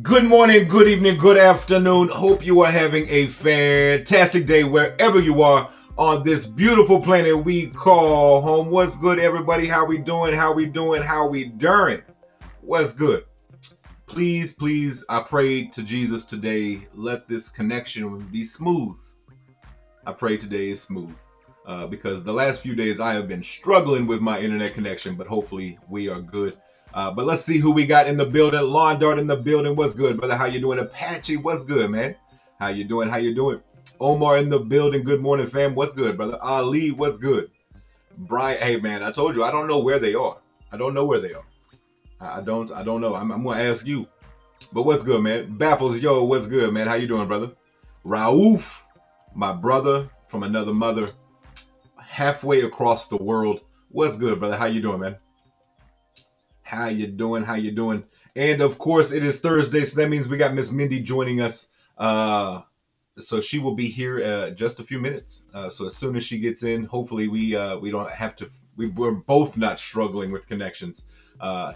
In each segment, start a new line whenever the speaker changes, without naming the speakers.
Good morning, good evening, good afternoon. Hope you are having a fantastic day wherever you are on this beautiful planet we call home. What's good, everybody? How we doing? How we doing? How we during? What's good? Please, I pray to Jesus today. Let this connection be smooth. I pray today is smooth because the last few days I have been struggling with my internet connection, but hopefully we are good. But let's see who we got in the building. Lawn Dart in the building. What's good, brother? How you doing? Apache, what's good, man? How you doing? How you doing? Omar in the building. Good morning, fam. What's good, brother? Ali, what's good? Brian, hey, man, I told you, I don't know where they are. I don't know where they are. I don't know. I'm going to ask you. But what's good, man? Baffles, yo, what's good, man? How you doing, brother? Raouf, my brother from another mother, halfway across the world. What's good, brother? How you doing, man? How you doing? How you doing? And of course, it is Thursday, so that means we got Miss Mindy joining us. So she will be here just a few minutes. So as soon as she gets in, hopefully we don't have to. We're both not struggling with connections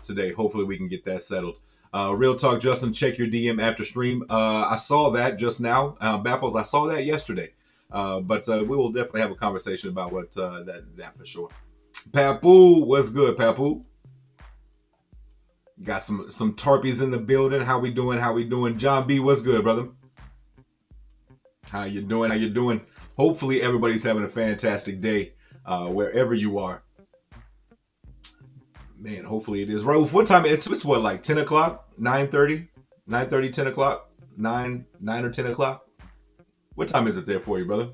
today. Hopefully we can get that settled. Real talk, Justin. Check your DM after stream. I saw that just now. Baffles, I saw that yesterday. But we will definitely have a conversation about what that for sure. Papu, what's good, Papu? Got some tarpies in the building. How we doing? How we doing? John B, what's good, brother? How you doing? How you doing? Hopefully everybody's having a fantastic day wherever you are. Man, hopefully it is. Right, what time? It's what, like 10 o'clock? 9:30? 9:30, 10 o'clock? 9 or 10 o'clock? What time is it there for you, brother?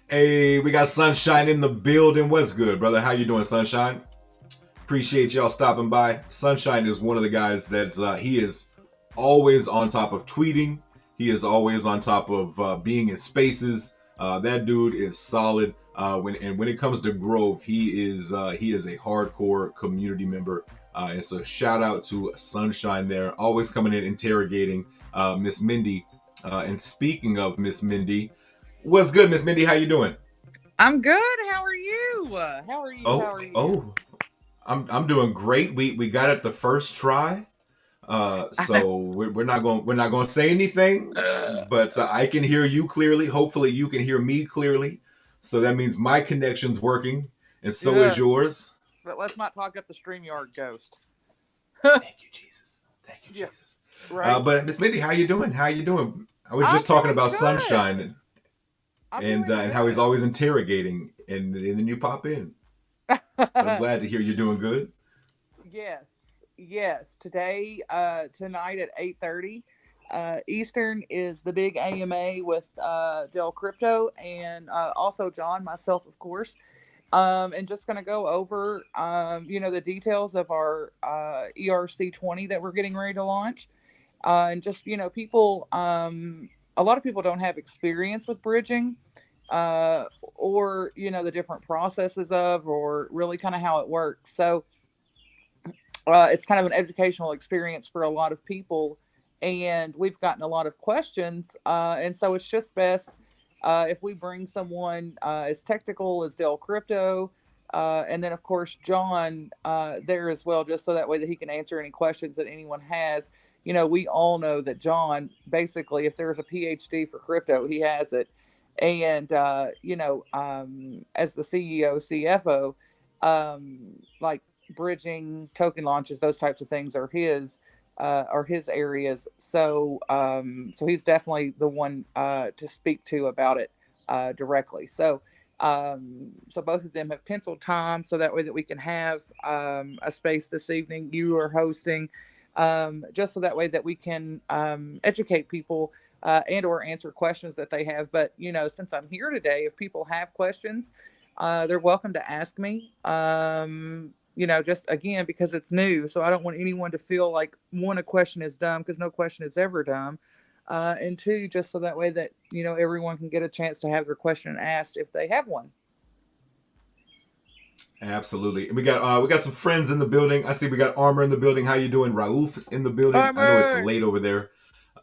Hey, we got Sunshine in the building. What's good, brother? How you doing, Sunshine? Appreciate y'all stopping by. Sunshine is one of the guys that's he is always on top of tweeting. He is always on top of being in spaces. That dude is solid. When it comes to Grove, he is a hardcore community member. And so shout out to Sunshine there, always coming in interrogating Miss Mindy. And speaking of Miss Mindy, what's good, Miss Mindy? How you doing?
I'm good. How are you? How are you? How are you?
I'm doing great. We got it the first try, so we're not going to say anything, but I can hear you clearly. Hopefully, you can hear me clearly. So that means my connection's working, and so is yours.
But let's not talk up the StreamYard ghost.
Thank you, Jesus. Thank you, Jesus.
Right.
But Miss Mindy, how you doing? How you doing? I was just talking about good. Sunshine and how he's always interrogating, and then you pop in. I'm glad to hear you're doing good.
Yes. Tonight at 8:30 Eastern is the big AMA with Del Crypto and also John, myself, of course. And just going to go over, the details of our ERC20 that we're getting ready to launch. And just, people, a lot of people don't have experience with bridging. Or the different processes of, or really kind of how it works. So it's kind of an educational experience for a lot of people, and we've gotten a lot of questions, and so it's just best if we bring someone as technical as Del Crypto, and then of course John there as well, just so that way that he can answer any questions that anyone has. We all know that John, basically, if there's a PhD for crypto, he has it. And, as the CEO, CFO, like bridging, token launches, those types of things are his areas. So he's definitely the one to speak to about it directly. So both of them have penciled time so that way that we can have a space this evening. You are hosting, just so that way that we can educate people and or answer questions that they have. But, since I'm here today, if people have questions, they're welcome to ask me, just again, because it's new. So I don't want anyone to feel like, one, a question is dumb, because no question is ever dumb. And two, just so that way that, everyone can get a chance to have their question asked if they have one.
Absolutely. We got some friends in the building. I see we got Armor in the building. How you doing? Raouf is in the building. Armor. I know it's late over there.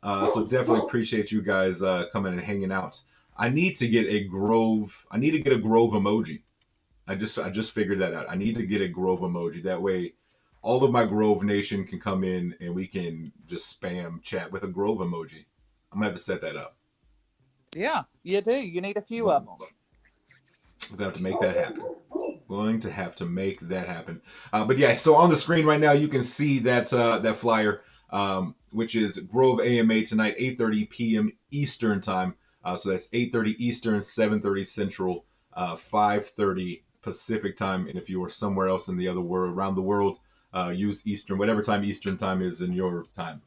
So definitely appreciate you guys coming and hanging out. I need to get a Grove emoji. I just figured that out. I need to get a Grove emoji. That way all of my Grove Nation can come in and we can just spam chat with a Grove emoji. I'm gonna have to set that up.
Yeah, you do. You need a few of them.
We're gonna have to make that happen. Going to have to make that happen. But yeah, so on the screen right now you can see that that flyer, which is Grove AMA tonight, 8:30 p.m. Eastern time. So that's 8:30 Eastern, 7:30 Central, 5:30 Pacific time. And if you are somewhere else in the other world, around the world, use Eastern, whatever time Eastern time is in your time.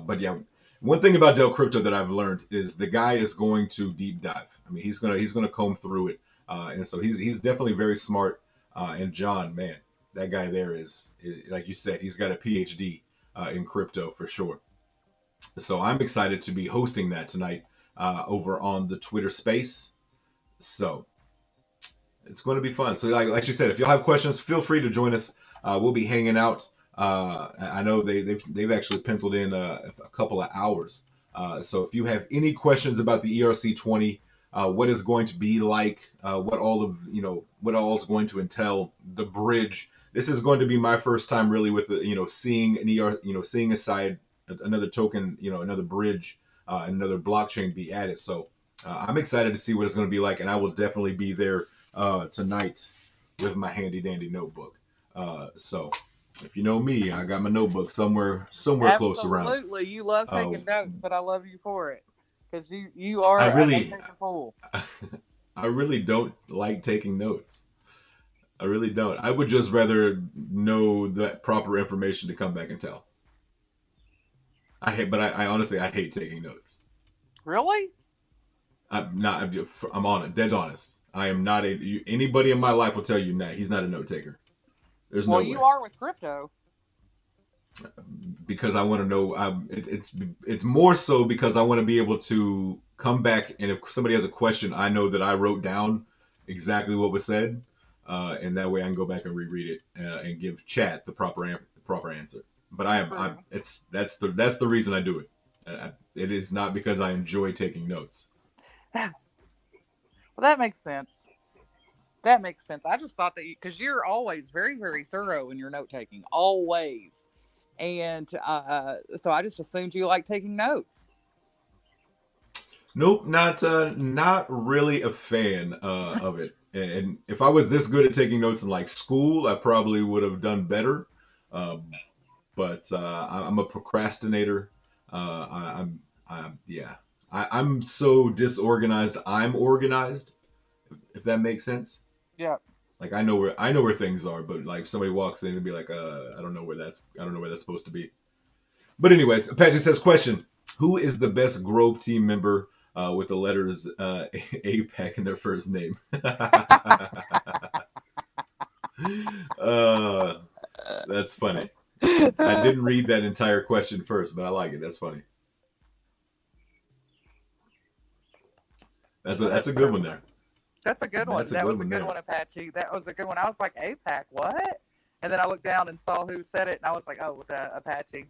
But yeah, one thing about Del Crypto that I've learned is the guy is going to deep dive. I mean, he's gonna comb through it, and so he's definitely very smart. And John, man, that guy there is like you said, he's got a PhD in crypto for sure. So I'm excited to be hosting that tonight over on the Twitter Space. So it's going to be fun. So like you said, if you'll have questions, feel free to join us. We'll be hanging out. I know they've actually penciled in a couple of hours. So if you have any questions about the ERC20, what it's going to be like, what all is going to entail, the bridge. This is going to be my first time really with seeing seeing a side, another token, another bridge, another blockchain be added. So I'm excited to see what it's going to be like, and I will definitely be there tonight with my handy dandy notebook. So if you know me, I got my notebook somewhere close around.
Absolutely, you love taking notes, but I love you for it because you are
a
fool.
I really don't like taking notes. I really don't. I would just rather know the proper information to come back and tell. I honestly hate taking notes.
Really?
I'm on it, dead honest. I am not anybody in my life will tell you that he's not a note taker. There's no way.
Well, you are with crypto.
Because I want to know. It's more so because I want to be able to come back, and if somebody has a question, I know that I wrote down exactly what was said, and that way I can go back and reread it and give chat the proper answer. But that's the reason I do it. It is not because I enjoy taking notes.
Well, that makes sense. That makes sense. I just thought that because you're always very, very thorough in your note taking, always, and so I just assumed you like taking notes.
Nope, not really a fan of it. And if I was this good at taking notes in like school, I probably would have done better. But I'm a procrastinator. I'm so disorganized. I'm organized, if that makes sense.
Yeah.
Like I know where things are, but like if somebody walks in and be like, I don't know where that's supposed to be. But anyways, Apache says, question: who is the best Grove team member with the letters APAC in their first name? That's funny. I didn't read that entire question first, but I like it. That's funny. That's a good one there.
That's a good one. That was a good one, Apache. That was a good one. I was like, APAC, what? And then I looked down and saw who said it, and I was like, oh, Apache.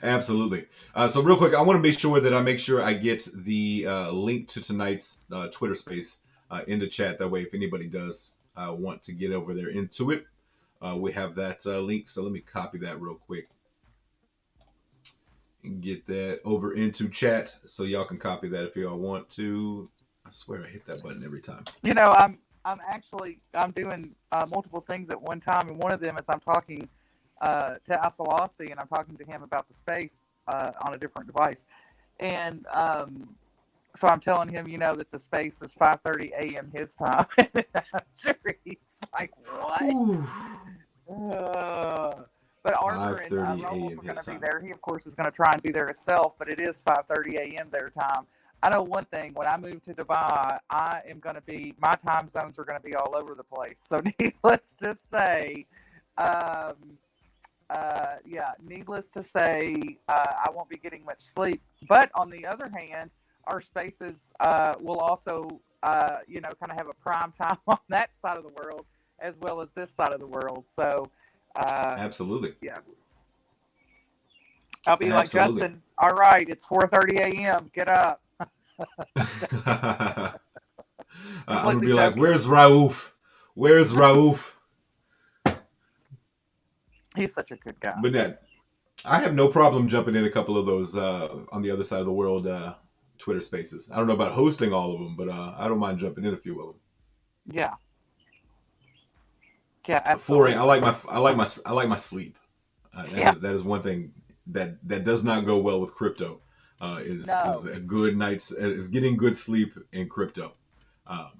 Absolutely. So real quick, I want to make sure that I get the link to tonight's Twitter space in the chat. That way, if anybody does want to get over there into it, we have that link. So let me copy that real quick and get that over into chat so y'all can copy that if y'all want to. I swear I hit that button every time.
I'm doing multiple things at one time, and one of them is I'm talking to Alphalossi, and I'm talking to him about the space on a different device, and so I'm telling him, that the space is 5:30 a.m. his time. I'm sure he's like, what? But Arthur and Roland are going to be there. He, of course, is going to try and be there himself, but it is 5:30 a.m. their time. I know one thing. When I move to Dubai, my time zones are going to be all over the place. So needless to say, I won't be getting much sleep. But on the other hand, our spaces will also, kind of have a prime time on that side of the world as well as this side of the world. So,
absolutely.
Yeah. I'll be like, Justin, all right, it's 4:30 a.m. Get up.
I'm going to be like, where's Raouf? Where's Raouf?
He's such a good guy.
But that I have no problem jumping in a couple of those on the other side of the world Twitter Spaces. I don't know about hosting all of them, but I don't mind jumping in a few of them.
Yeah, yeah,
For I
absolutely.
like my sleep. That
Yeah,
is one thing that does not go well with crypto. Is
no,
a good night's is getting good sleep in crypto, um,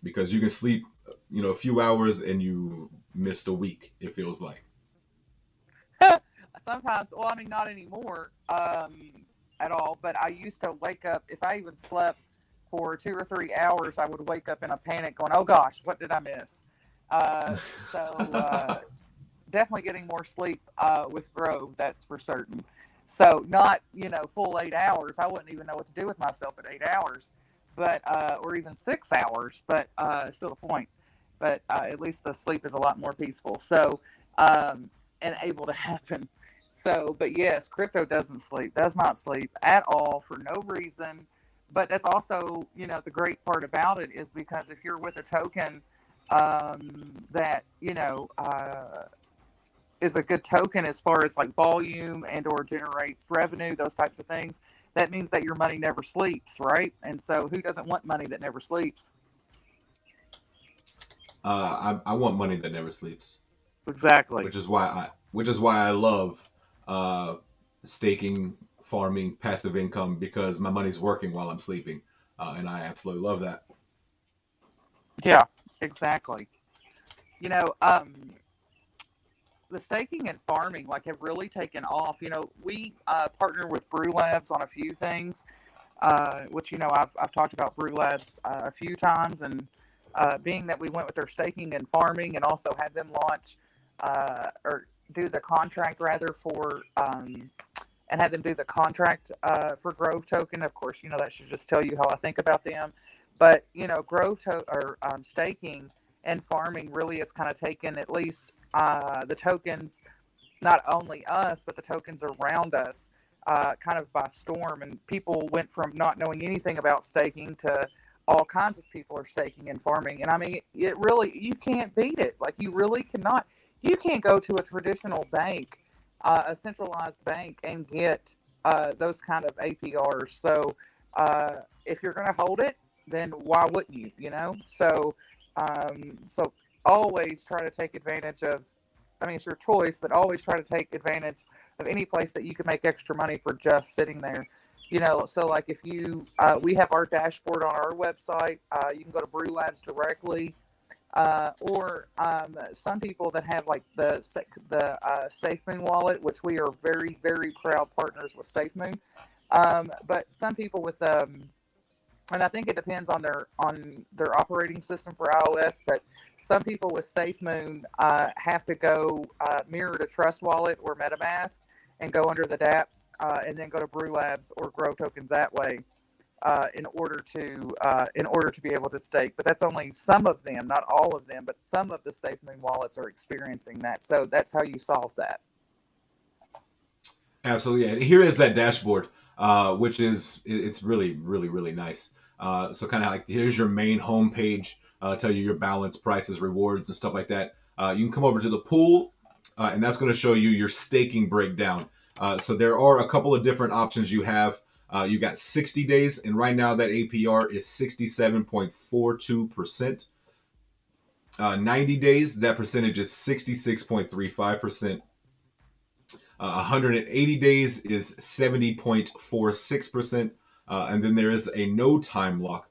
because you can sleep a few hours and you missed a week. It feels like.
sometimes. Well, I mean, not anymore at all. But I used to wake up if I even slept for 2 or 3 hours. I would wake up in a panic, going, "Oh gosh, what did I miss?" So definitely getting more sleep with Grove. That's for certain. So not full 8 hours. I wouldn't even know what to do with myself at 8 hours, but or even 6 hours. But still the point. But at least the sleep is a lot more peaceful. So um, and able to happen. So, but yes, crypto doesn't sleep. Does not sleep at all for no reason. But that's also the great part about it is because if you're with a token that is a good token as far as like volume and or generates revenue, those types of things, that means that your money never sleeps, right? And so who doesn't want money that never sleeps?
I want money that never sleeps,
Exactly.
which is why I love uh, staking, farming, passive income because my money's working while I'm sleeping, and I absolutely love that.
Yeah, exactly. You know, the staking and farming like have really taken off. We partner with Brew Labs on a few things, which I've talked about Brew Labs a few times, and being that we went with their staking and farming, and also had them launch or do the contract rather for and had them do the contract for Grove Token. Of course, that should just tell you how I think about them. But or staking and farming really has kind of taken at least the tokens, not only us, but the tokens around us, kind of by storm. And people went from not knowing anything about staking to all kinds of people are staking and farming. And I mean, it really, you can't beat it. Like, you really cannot. You can't go to a traditional bank, a centralized bank, and get those kind of APRs. So if you're going to hold it, then why wouldn't you? So always try to take advantage of. I mean, it's your choice, but always try to take advantage of any place that you can make extra money for just sitting there. So like if we have our dashboard on our website, you can go to Brew Labs directly, or some people that have like the SafeMoon wallet, which we are very very proud partners with SafeMoon. But some people with and I think it depends on their operating system for iOS. But some people with SafeMoon have to go mirror to Trust Wallet or MetaMask and go under the DApps and then go to Brew Labs or Grow Tokens that way in order to be able to stake. But that's only some of them, not all of them. But some of the SafeMoon wallets are experiencing that. So that's how you solve that.
Absolutely. Yeah. Here is that dashboard, which is it's really really really nice. So kind of like here's your main home page, tell you your balance, prices, rewards, and stuff like that. You can come over to the pool, and that's going to show you your staking breakdown. So there are a couple of different options you have. You got 60 days, and right now that APR is 67.42%. 90 days, that percentage is 66.35%. 180 days is 70.46%. And then there is a no time lock.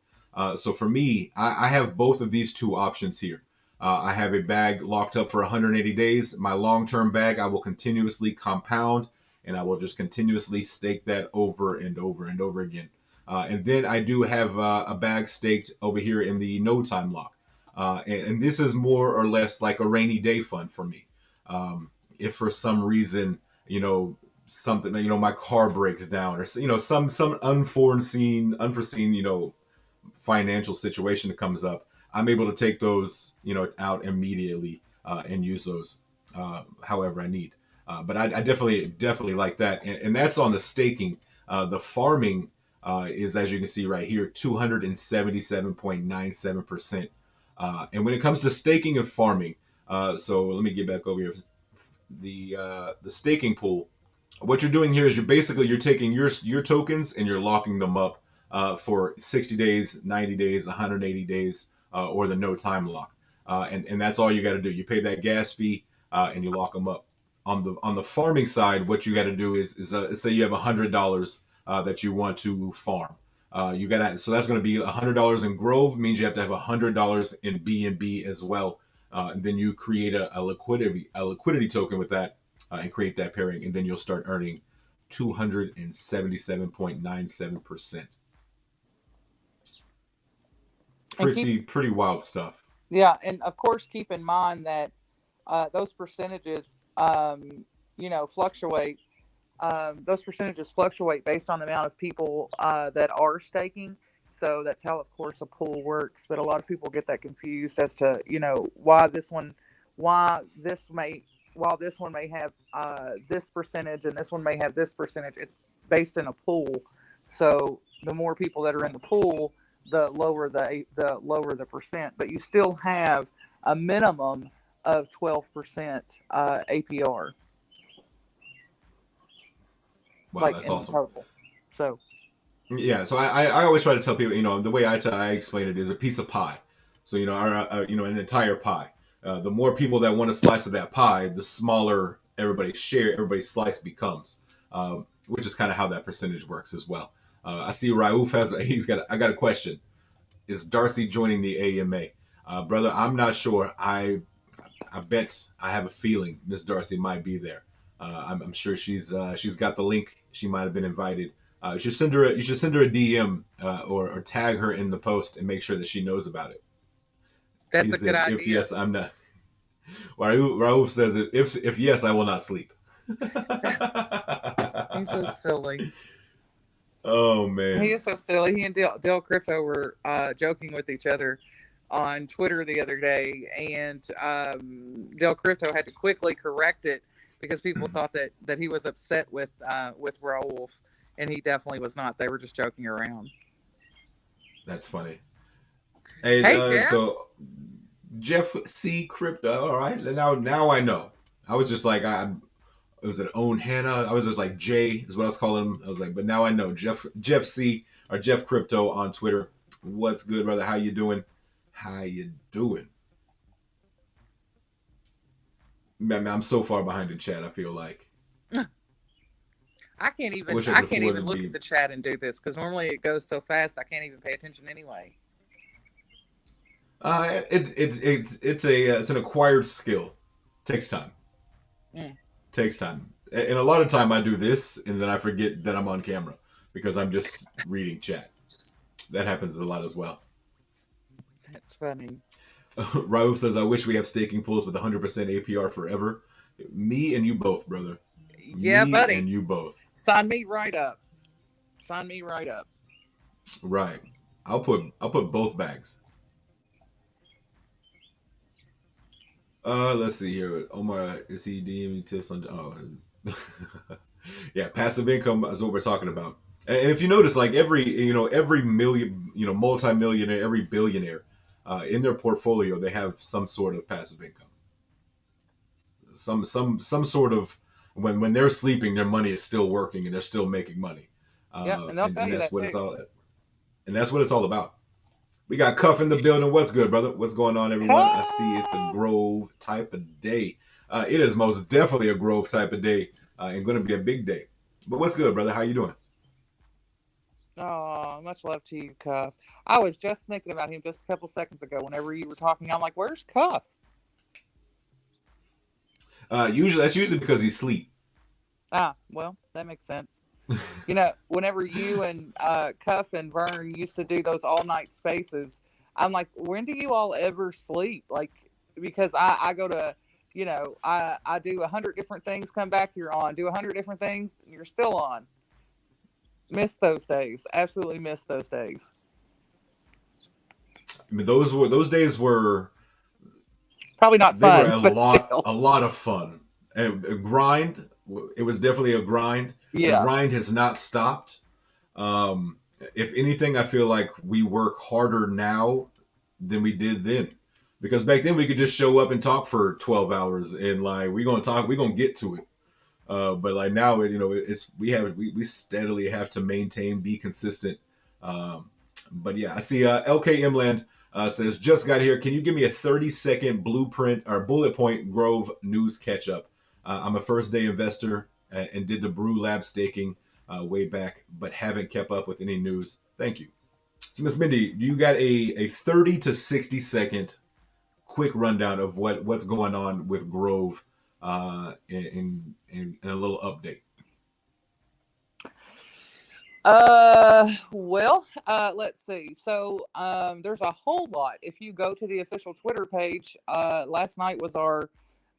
So for me, I have both of these two options here. I have a bag locked up for 180 days. My long-term bag, I will continuously compound, and I will just continuously stake that over and over and over again. And then I do have a bag staked over here in the no time lock. And this is more or less like a rainy day fund for me. If for some reason, something, my car breaks down, or some unforeseen financial situation that comes up, I'm able to take those out immediately and use those however I need. But I definitely like that, and that's on the staking. The farming is, as you can see right here, 277.97%. And when it comes to staking and farming, so let me get back over here the staking pool, what you're doing here is you're taking your tokens and you're locking them up for 60 days, 90 days, 180 days, or the no time lock, and that's all you got to do. You pay that gas fee and you lock them up. On the farming side, what you got to do is say you have $100 that you want to farm. You got so that's going to be $100 in Grove, means you have to have $100 in BNB as well. And then you create a liquidity token with that and create that pairing, and then you'll start earning 277.97%. Pretty wild stuff.
Yeah, and of course, keep in mind that those percentages, fluctuate. Those percentages fluctuate based on the amount of people that are staking. So that's how, of course, a pool works. But a lot of people get that confused as to, while this one may have this percentage and this one may have this percentage. It's based in a pool. So the more people that are in the pool, the lower the percent. But you still have a minimum of 12% APR.
Wow, that's awesome.
Total. So.
Yeah, so I always try to tell people, the way I explain it is a piece of pie. So an entire pie. The more people that want a slice of that pie, the smaller everybody's slice becomes, which is kind of how that percentage works as well. I see Raouf I got a question. Is Darcy joining the AMA? Brother, I'm not sure. I bet I have a feeling Miss Darcy might be there. I'm sure she's got the link. She might have been invited. You should send her a DM or tag her in the post and make sure that she knows about it.
That's a good idea.
If yes, I'm not. Raouf says if yes, I will not sleep.
He's so silly.
Oh man,
he is so silly. He and Del Crypto were joking with each other on Twitter the other day, and Del Crypto had to quickly correct it because people thought that he was upset with Raouf. And he definitely was not. They were just joking around.
That's funny. Hey
Jeff.
So Jeff C. Crypto. All right. Now I know. I was just like, was it Own Hannah? I was just like, Jay is what I was calling him. I was like, but now I know. Jeff C. or Jeff Crypto on Twitter. What's good, brother? How you doing? Man, I'm so far behind in chat, I feel like.
I can't even look at the chat and do this because normally it goes so fast I can't even pay attention anyway.
It's an acquired skill. Takes time. Takes time. And a lot of time I do this and then I forget that I'm on camera because I'm just reading chat. That happens a lot as well.
That's funny.
Raouf says, I wish we have staking pools with 100% APR forever. Me and you both, brother.
Yeah,
me
buddy.
And you both.
Sign me right up.
Right. I'll put both bags. Let's see here. Omar, is he DMing tips on? Oh, yeah. Passive income is what we're talking about. And if you notice, like every million, multi-millionaire, every billionaire, in their portfolio, they have some sort of passive income. Some sort of. When they're sleeping, their money is still working and they're still making money.
Yeah, and they'll tell you
that's
that
what
too.
it's all. And that's what it's all about. We got Cuff in the building. What's good, brother? What's going on, everyone? I see it's a Grove type of day. It is most definitely a Grove type of day, and going to be a big day. But what's good, brother? How you doing?
Oh, much love to you, Cuff. I was just thinking about him just a couple seconds ago. Whenever you were talking, I'm like, "Where's Cuff?"
That's usually because he's asleep.
Well, that makes sense. Whenever you and Cuff and Vern used to do those all-night spaces, I'm like, when do you all ever sleep? Like, because I go to, I do 100 different things, come back, you're on. Do 100 different things, you're still on. Miss those days. Absolutely miss those days.
I mean, those days were
probably not fun,
a lot of fun. And a grind. It was definitely a grind.
Yeah.
The grind has not stopped. If anything, I feel like we work harder now than we did then. Because back then we could just show up and talk for 12 hours and like we're gonna get to it. But like now, it's we steadily have to maintain, be consistent. Um, but yeah, I see LK Imland says just got here. Can you give me a 30-second blueprint or bullet point Grove news catch up? I'm a first day investor and did the Brew Lab staking way back, but haven't kept up with any news. Thank you. So Miss Mindy, do you got a 30 to 60-second quick rundown of what's going on with Grove in a little update?
Well, let's see. So, there's a whole lot. If you go to the official Twitter page, last night was our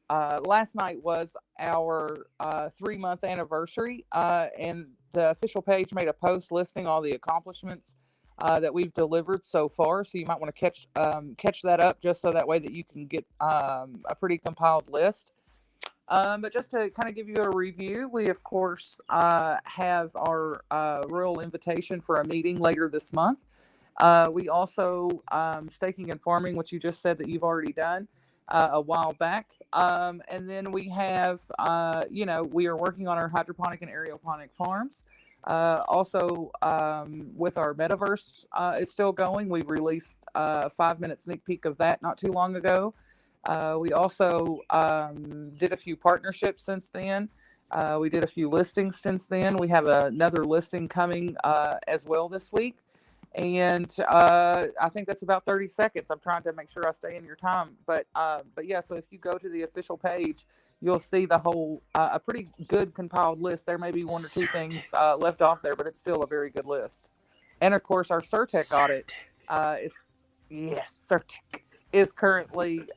3-month anniversary, and the official page made a post listing all the accomplishments that we've delivered so far. So you might want to catch that up, just so that way that you can get a pretty compiled list. But just to kind of give you a review, we of course have our royal invitation for a meeting later this month. We also staking and farming, which you just said that you've already done a while back. And then we have, we are working on our hydroponic and aeroponic farms. Also, with our metaverse, it's still going. We released a 5-minute sneak peek of that not too long ago. We also did a few partnerships since then. We did a few listings since then. We have another listing coming as well this week. And I think that's about 30 seconds. I'm trying to make sure I stay in your time. But yeah, so if you go to the official page, you'll see the whole, a pretty good compiled list. There may be 1 or 2 things left off there, but it's still a very good list. And of course, our Certec audit Certec is currently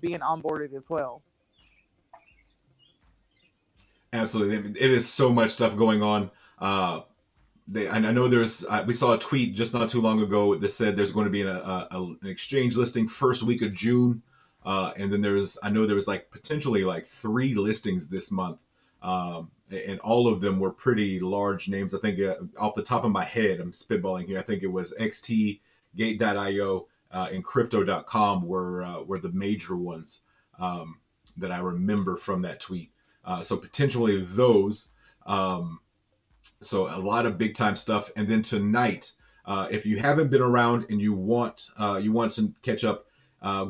being onboarded as well.
Absolutely, it is so much stuff going on. And I know we saw a tweet just not too long ago that said there's going to be an exchange listing first week of June, and then there was like potentially like 3 listings this month, and all of them were pretty large names. I think off the top of my head, I'm spitballing here. I think it was XT, Gate.io, and Crypto.com were the major ones that I remember from that tweet. So potentially those. So a lot of big time stuff. And then tonight, if you haven't been around and you want to catch up,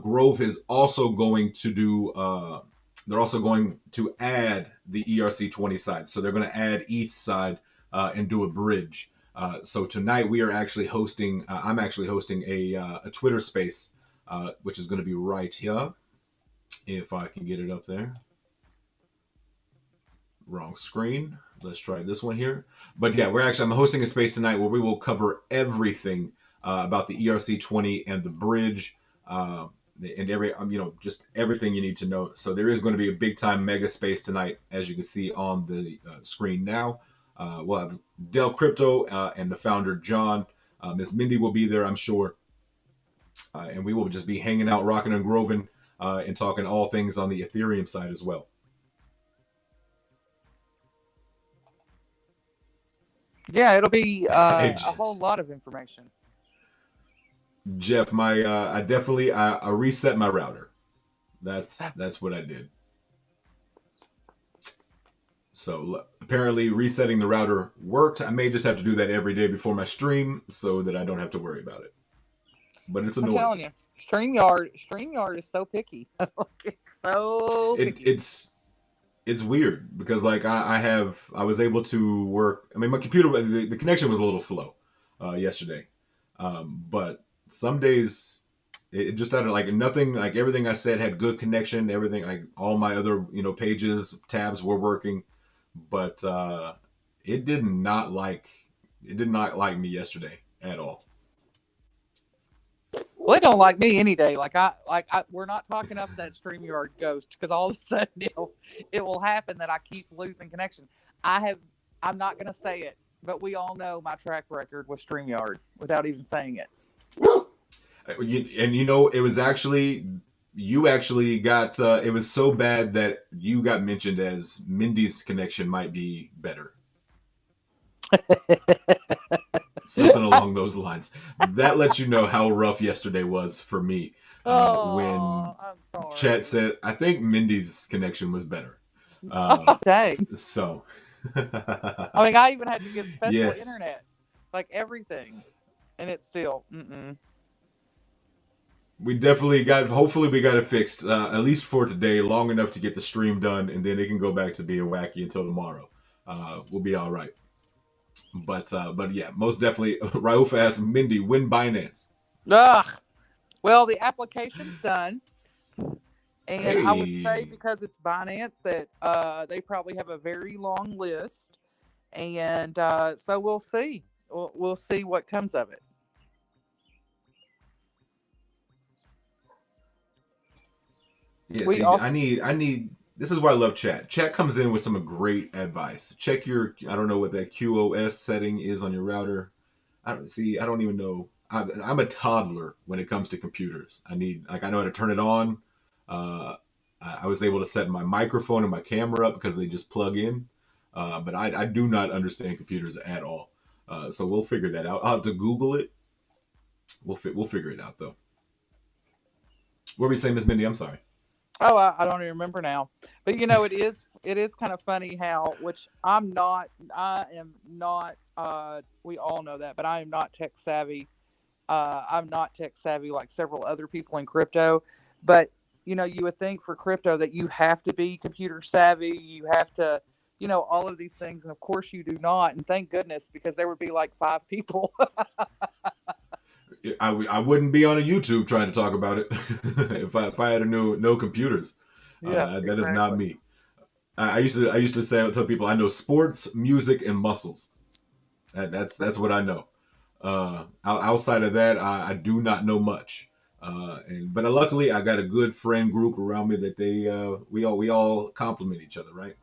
Grove is also going to do. They're also going to add the ERC20 side. So they're going to add ETH side and do a bridge. So tonight we are actually hosting. I'm actually hosting a Twitter space, which is going to be right here. If I can get it up there. Wrong screen. Let's try this one here. But yeah, I'm hosting a space tonight where we will cover everything about the ERC20 and the bridge, and just everything you need to know. So there is going to be a big time mega space tonight, as you can see on the screen now. We'll have Del Crypto and the founder John. Miss Mindy will be there, I'm sure, and we will just be hanging out, rocking and groving, and talking all things on the Ethereum side as well.
Yeah, it'll be a whole lot of information.
Jeff, I reset my router. That's what I did. So apparently resetting the router worked. I may just have to do that every day before my stream so that I don't have to worry about it. But it's annoying.
I'm telling you, StreamYard is so picky. It's so picky.
It's weird because like I was able to work. I mean, my computer, the connection was a little slow yesterday, but some days it just had like nothing. Like everything I said had good connection. Everything, like all my other pages, tabs were working, but it did not like me yesterday at all.
Well, it don't like me any day. We're not talking up that StreamYard ghost because all of a sudden it will happen that I keep losing connection. I'm not going to say it, but we all know my track record with StreamYard without even saying it.
It was actually, you actually got, it was so bad that you got mentioned as Mindy's connection might be better. Something along those lines. That lets you know how rough yesterday was for me. When
Oh, I'm
chat
sorry.
said, I think Mindy's connection was better.
Oh, dang.
So,
I mean, I even had to get special
yes,
internet, like everything, and it's still. Mm-mm.
we definitely got. Hopefully, we got it fixed at least for today, long enough to get the stream done, and then it can go back to being wacky until tomorrow. We'll be all right. But yeah, most definitely. Raufa asked Mindy, when Binance?
Ugh. Well, the application's done. And I would say
Hey,
because it's Binance that they probably have a very long list, and so we'll see. We'll see what comes of it.
yeah.
We
See,
also
I need. This is why I love chat. Chat comes in with some great advice. Check your. I don't know what that QoS setting is on your router. I don't see. I don't even know. I'm a toddler when it comes to computers. I know how to turn it on. Uh, I was able to set my microphone and my camera up because they just plug in. But I do not understand computers at all. So we'll figure that out. I'll have to Google it. We'll figure it out though. What were you saying, Miss Mindy? I'm sorry.
oh I don't even remember now, but it is kind of funny how which I am not we all know that, but I am not tech savvy. I'm not tech savvy like several other people in crypto, but you would think for crypto that you have to be computer savvy, you have to, all of these things, and of course you do not. And thank goodness because there would be like five people.
I wouldn't be on a YouTube trying to talk about it if I had a no computers.
Yeah,
That is not
exactly.
me. I used to say tell people I know sports, music, and muscles. That's what I know. Outside of that, I do not know much. But luckily, I got a good friend group around me that we all complement each other, right?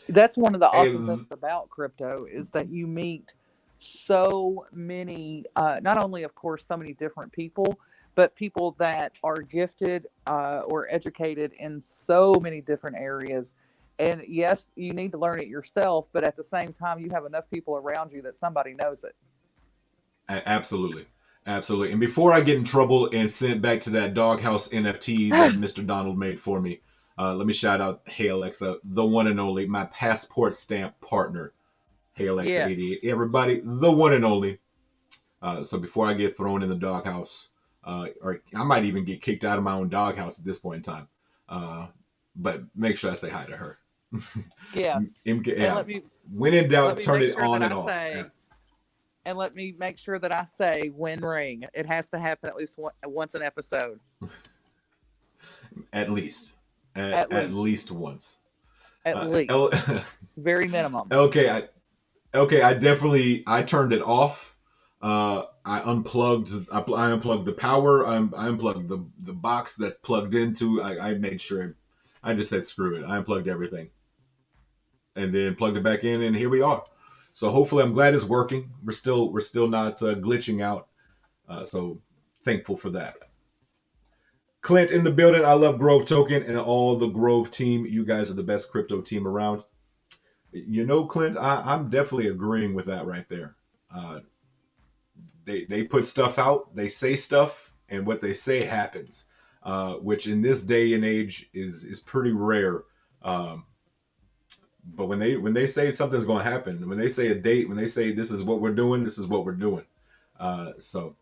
That's one of the awesome things
And
about crypto is that you meet so many, not only of course so many different people, but people that are gifted or educated in so many different areas. And yes, you need to learn it yourself, but at the same time you have enough people around you that somebody knows it.
absolutely, absolutely. And before I get in trouble and sent back to that doghouse NFT that Mr. Donald made for me, let me shout out Hey Alexa, the one and only, my passport stamp partner, Hey Alexa 88.
Yes.
Everybody, the one and only. So before I get thrown in the doghouse, or I might even get kicked out of my own doghouse at this point in time, uh, but make sure I say hi to her.
Yes. And
Yeah, when in
let
doubt,
me
turn
make
it
sure
on
that
and
I
off.
say and let me make sure that I say when ring. It has to happen at least once an episode.
At least,
At
at
least.
least once.
At
Uh, L-
least. Very minimum.
okay, I definitely I turned it off. I unplugged the power. I unplugged the box that's plugged into. I made sure. I just said screw it. I unplugged everything and then plugged it back in, and here we are. So hopefully, I'm glad it's working. We're still not glitching out. So thankful for that. Clint in the building. I love Grove Token and all the Grove team. You guys are the best crypto team around. Clint, I'm definitely agreeing with that right there. Uh, they put stuff out, they say stuff, and what they say happens, which in this day and age is pretty rare. Um, but when they say something's going to happen, when they say a date, when they say this is what we're doing, this is what we're doing. So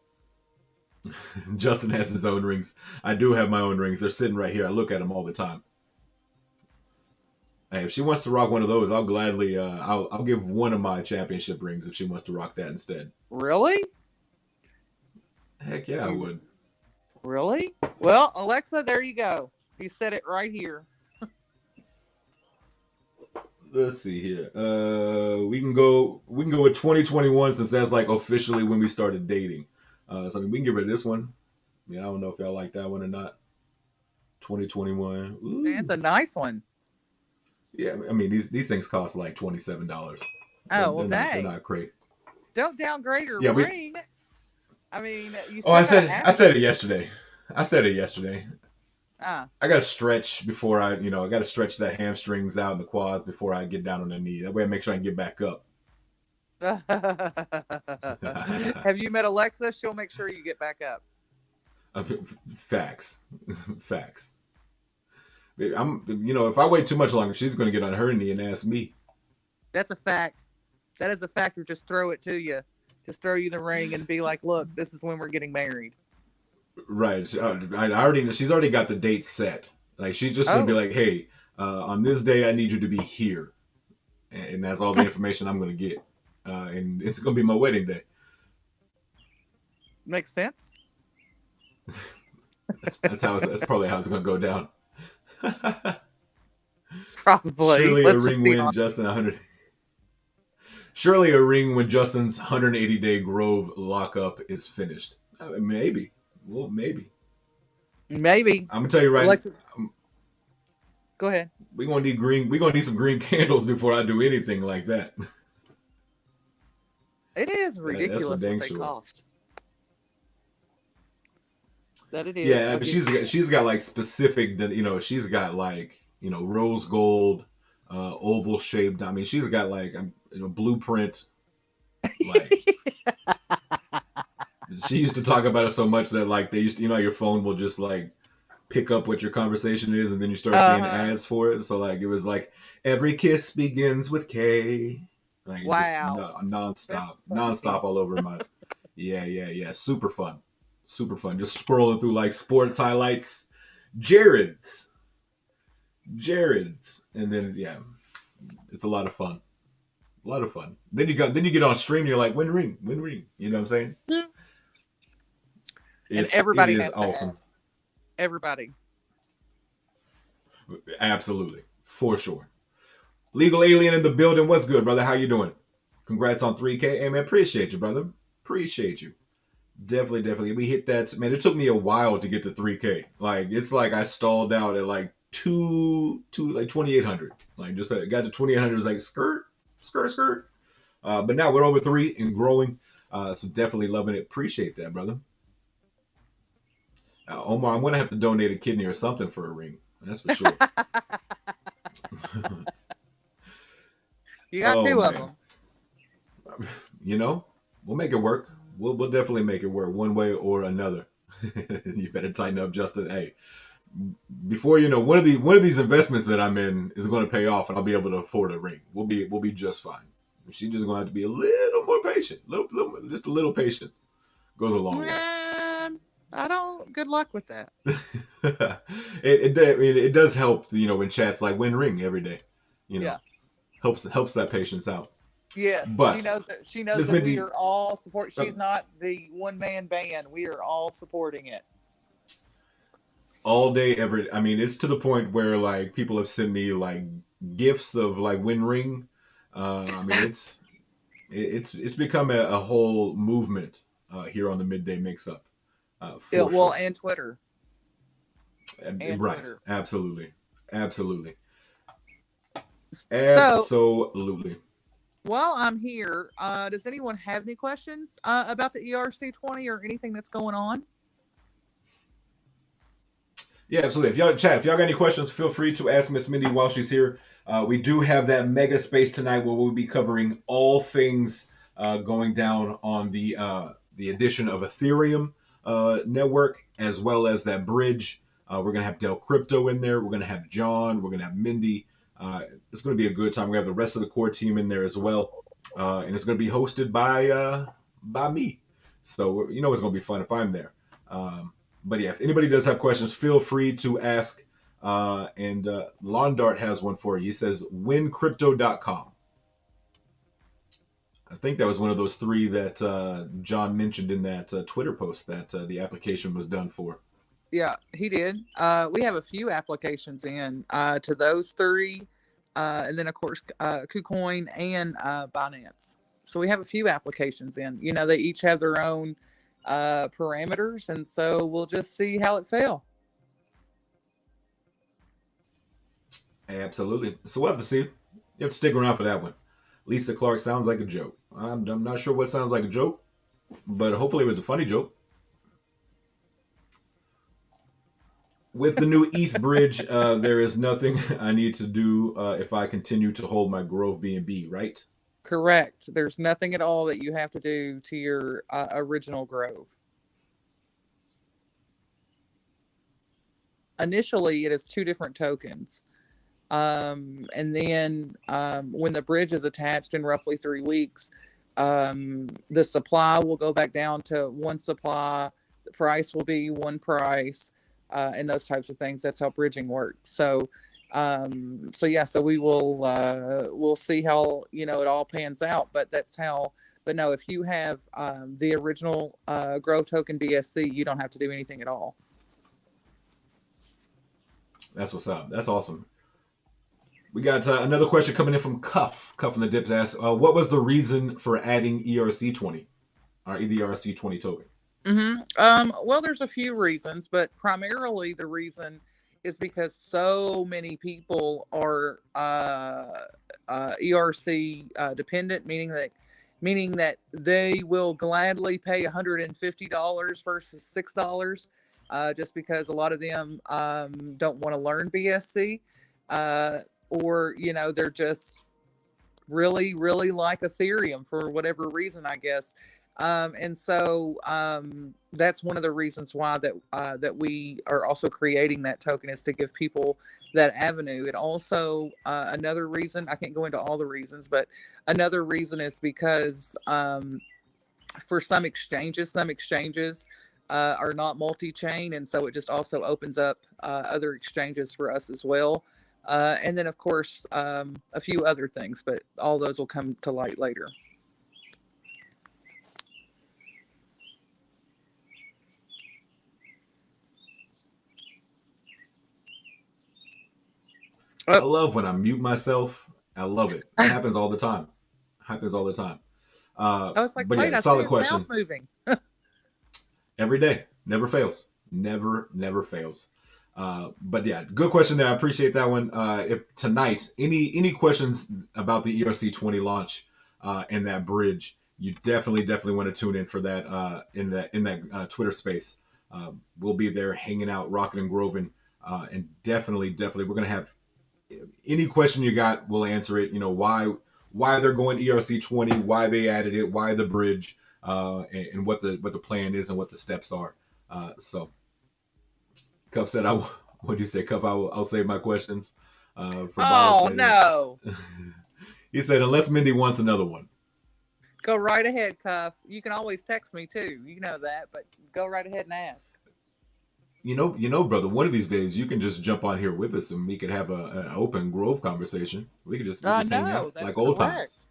Justin has his own rings. I do have my own rings. They're sitting right here. I look at them all the time. Hey, if she wants to rock one of those, I'll gladly. I'll give one of my championship rings if she wants to rock that instead.
Really?
Heck yeah, I
You
would.
really? Well, Alexa, there you go. You said it right here.
Let's see here. We can go with 2021 since that's like officially when we started dating. So I mean, we can get rid of this one. I don't know if y'all like that one or not. 2021.
That's
Ooh.
a nice one.
Yeah, I mean these things cost like $27. They're,
Oh well,
they're not they're
dang!
not great.
Don't downgrade your
Yeah, we.
ring. I mean, you
Oh,
still gotta
I
ask
said it
her.
yesterday. I said it yesterday.
Ah,
I gotta stretch before I gotta stretch that hamstrings out and the quads before I get down on the knee. That way I make sure I can get back up.
Have you met Alexa? She'll make sure you get back up.
Facts. Facts. If I wait too much longer, she's going to get on her knee and ask me.
That's a fact. That is a fact. Or just throw it to you. Just throw you the ring and be like, look, this is when we're getting married.
Right. I already know. She's already got the date set. Like, she's just going to be like, hey, on this day, I need you to be here. And that's all the information I'm going to get. And it's going to be my wedding day.
Makes sense.
That's probably how it's going to go down.
Probably.
Surely a ring when Justin's 180-day Grove lockup is finished. Maybe. Well, maybe.
Maybe.
I'm gonna tell you right.
Alexis, go ahead.
We're gonna need some green candles before I do anything like that.
It is ridiculous what they cost. That it is.
Yeah, but she's got like specific, she's got like, rose gold, oval shaped. I mean, she's got like blueprint. Like, she used to talk about it so much that like they used to, your phone will just like pick up what your conversation is, and then you start seeing ads for it. So like it was like every kiss begins with K. Like,
wow.
nonstop all over my. Yeah. Super fun. Just scrolling through like sports highlights, Jared's, and then it's a lot of fun. Then you get on stream, and you're like, win ring. You know what I'm saying?
Mm-hmm. And everybody has
awesome.
Everybody.
Absolutely, for sure. Legal Alien in the building. What's good, brother? How you doing? Congrats on 3K. Hey man, appreciate you, brother. Appreciate you. Definitely. We hit that. Man, it took me a while to get to 3K. Like, it's like I stalled out at like 2,800. Like, just got to 2,800. It was like skirt. But now we're over 3 and growing. So definitely loving it. Appreciate that, brother. Omar, I'm gonna have to donate a kidney or something for a ring. That's for sure.
You got 2 of them.
We'll make it work. We'll definitely make it work one way or another. You better tighten up, Justin. Hey, before you know, one of these investments that I'm in is going to pay off, and I'll be able to afford a ring. We'll be just fine. She's just going to have to be a little more patient. Just a little patience goes a long way.
I don't. Good luck with that.
It does help, when chats like win ring every day. Helps that patience out.
Yes, but she knows that we are all support. She's not the one-man band. We are all supporting it.
All day, every. I mean, it's to the point where like people have sent me like gifts of like win ring. I mean, it's become a whole movement here on the Midday Mix-Up.
Sure. And Twitter.
Right. Twitter. Absolutely.
While I'm here, does anyone have any questions about the ERC20 or anything that's going on?
Yeah, absolutely. If y'all got any questions, feel free to ask Miss Mindy while she's here. We do have that mega space tonight where we'll be covering all things going down on the addition of Ethereum network, as well as that bridge. We're gonna have Del Crypto in there. We're gonna have John. We're gonna have Mindy. It's going to be a good time. We have the rest of the core team in there as well, and it's going to be hosted by me. So it's going to be fun if I'm there. But yeah, if anybody does have questions, feel free to ask. And Londart has one for you. He says wincrypto.com. I think that was one of those 3 that John mentioned in that Twitter post that the application was done for.
Yeah, he did. We have a few applications in to those 3. And then, of course, KuCoin and Binance. So we have a few applications in. They each have their own parameters, and so we'll just see how it fell.
Absolutely. So we'll have to see. You have to stick around for that one. Lisa Clark sounds like a joke. I'm not sure what sounds like a joke, but hopefully it was a funny joke. With the new ETH bridge, there is nothing I need to do if I continue to hold my Grove BNB, right?
Correct. There's nothing at all that you have to do to your original grove. Initially, it is two different tokens. And then when the bridge is attached in roughly 3 weeks, the supply will go back down to one supply. The price will be one price, and those types of things. That's how bridging works. So yeah, so we'll see how it all pans out. But that's how. But no, if you have the original Grove token BSC, you don't have to do anything at all.
That's what's up. That's awesome. We got another question coming in from Cuff. Cuff in the Dips asks, what was the reason for adding ERC20, or the ERC20 token?
Well, there's a few reasons, but primarily the reason is because so many people are ERC dependent, meaning that they will gladly pay $150 versus $6, just because a lot of them don't want to learn BSC, or they're just really, really like Ethereum for whatever reason, I guess. And so that's one of the reasons why that we are also creating that token, is to give people that avenue. And also another reason, I can't go into all the reasons, but another reason is because for some exchanges are not multi-chain, and so it just also opens up other exchanges for us as well. And then, of course, a few other things, but all those will come to light later.
I love when I mute myself. I love it. It happens all the time. I
was like,
but
wait,
yeah,
I
solid
see his
question.
mouth moving.
Every day, never fails. Never fails. But yeah, good question there. I appreciate that one. If tonight, any questions about the ERC20 launch and that bridge, you definitely want to tune in for that in that Twitter space. We'll be there hanging out, rocking and groving, and definitely we're gonna have any question you got. We'll answer it. Why they're going ERC20, why they added it, why the bridge, and what the plan is and what the steps are. So. Cup said, what do you say, Cup? I'll save my questions for
Oh, no.
He said, unless Mindy wants another one.
Go right ahead, Cuff. You can always text me, too. You know that, but go right ahead and ask.
You know, brother, one of these days you can just jump on here with us and we could have an open Grove conversation. We could just hang out like old times.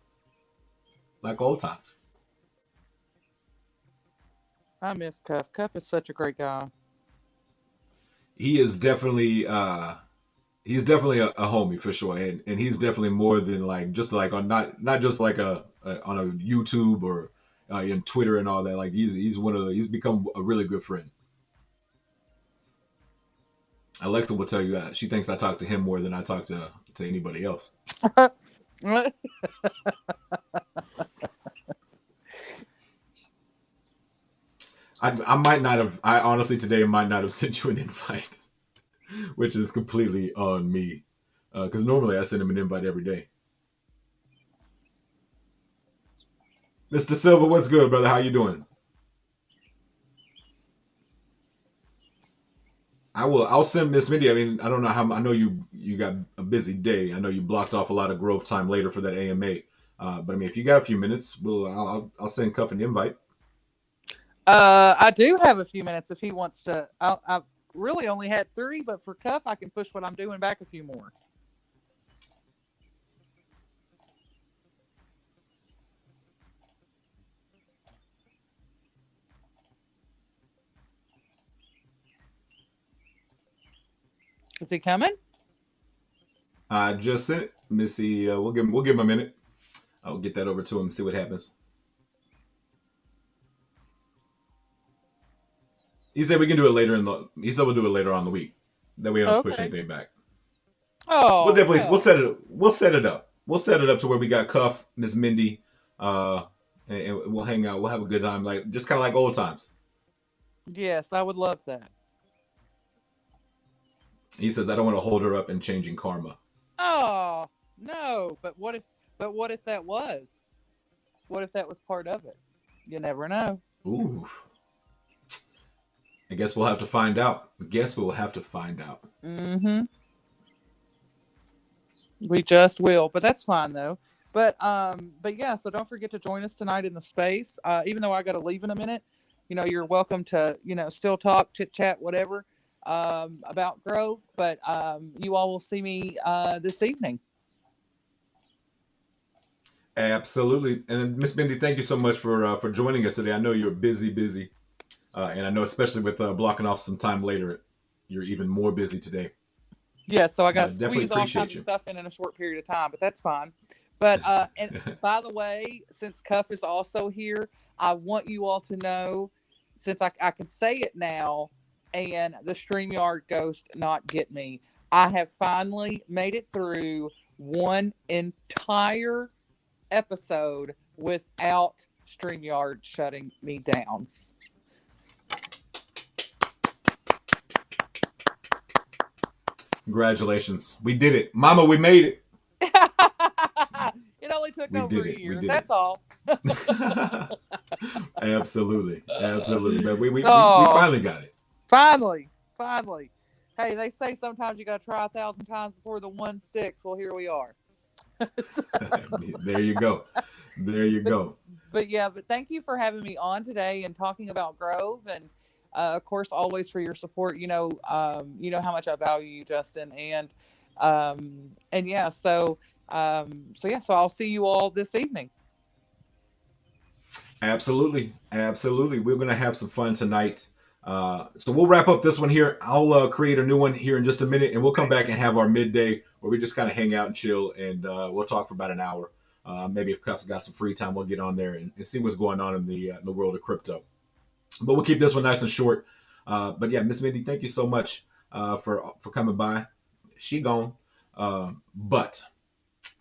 Like old times.
I miss Cuff. Cuff is such a great guy.
He is definitely he's definitely a homie for sure, and he's definitely more than on not just like on a YouTube or in Twitter and all that. Like he's become a really good friend. Alexa will tell you that she thinks I talk to him more than I talk to anybody else.
What?
I might not have. I honestly today might not have sent you an invite, which is completely on me, because normally I send him an invite every day. Mr. Silva, what's good, brother? How you doing? I'll send Miss Mindy. I mean, I don't know how. I know you got a busy day. I know you blocked off a lot of Grove time later for that AMA. But I mean, if you got a few minutes, I'll send Cuff an invite.
I do have a few minutes if he wants to. I really only had 3, but for Cuff, I can push what I'm doing back a few more. Is he coming?
I just sent it. Let me see. We'll give him a minute. I'll get that over to him. See what happens. He said we can do it later He said we'll do it later on the week. That we don't push anything back.
Oh,
we'll set it up. We'll set it up to where we got Cuff, Miss Mindy, and we'll hang out. We'll have a good time, like just kind of like old times.
Yes, I would love that.
He says I don't want to hold her up in changing karma.
Oh no! But what But what if that was? What if that was part of it? You never know.
Ooh. I guess we'll have to find out. I guess we'll have to find out.
Mm-hmm. We just will, but that's fine though. But yeah, so don't forget to join us tonight in the space. Even though I got to leave in a minute, you're welcome to still talk, chit chat, whatever about Grove. But you all will see me this evening.
Absolutely. And Miss Mindy, thank you so much for joining us today. I know you're busy, and I know especially with blocking off some time later, you're even more busy today.
Yeah, so I got to
Definitely
squeeze all
appreciate
kinds of
you.
stuff in a short period of time, but that's fine. But and by the way, since Cuff is also here, I want you all to know, since I can say it now, and the StreamYard ghost not get me, I have finally made it through one entire episode without StreamYard shutting me down.
Congratulations. We did it. Mama, we made it.
It only took
We
over
did
a
it. We
year.
did
That's all.
it. Absolutely. Absolutely. But we
Oh,
finally got it.
finally. Hey, they say sometimes you got to try 1,000 times before the one sticks. Well, here we are.
There you go. There you
but
go.
but thank you for having me on today and talking about Grove, and of course always for your support. You know how much I value you, Justin, and yeah, so I'll see you all this evening.
Absolutely. Absolutely. We're going to have some fun tonight. So we'll wrap up this one here. I'll create a new one here in just a minute, and we'll come back and have our midday where we just kind of hang out and chill, and we'll talk for about an hour. Maybe if Cuff's got some free time, we'll get on there and see what's going on in the world of crypto. But we'll keep this one nice and short. But yeah, Miss Mindy, thank you so much for coming by. She gone. But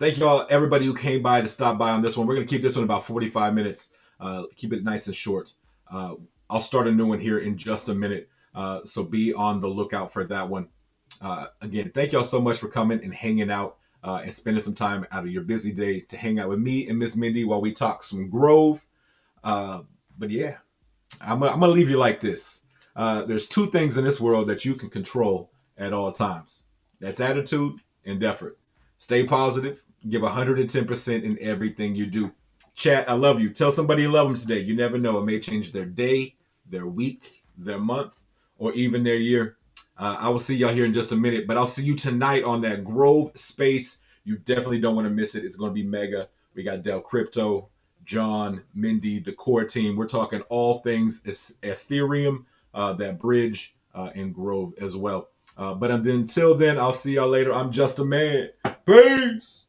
thank you all, everybody who came by to stop by on this one. We're going to keep this one about 45 minutes. Keep it nice and short. I'll start a new one here in just a minute. So be on the lookout for that one. Again, thank y'all so much for coming and hanging out and spending some time out of your busy day to hang out with me and Miss Mindy while we talk some Grove. But yeah, I'm gonna leave you like this. There's two things in this world that you can control at all times. That's attitude and effort. Stay positive. Give 110% in everything you do. Chat, I love you. Tell somebody you love them today. You never know. It may change their day, their week, their month, or even their year. I will see y'all here in just a minute, but I'll see you tonight on that Grove space. You definitely don't want to miss it. It's going to be mega. We got Del Crypto, John, Mindy, the core team. We're talking all things Ethereum, that bridge, and Grove as well. But until then, I'll see y'all later. I'm JustAman. Peace.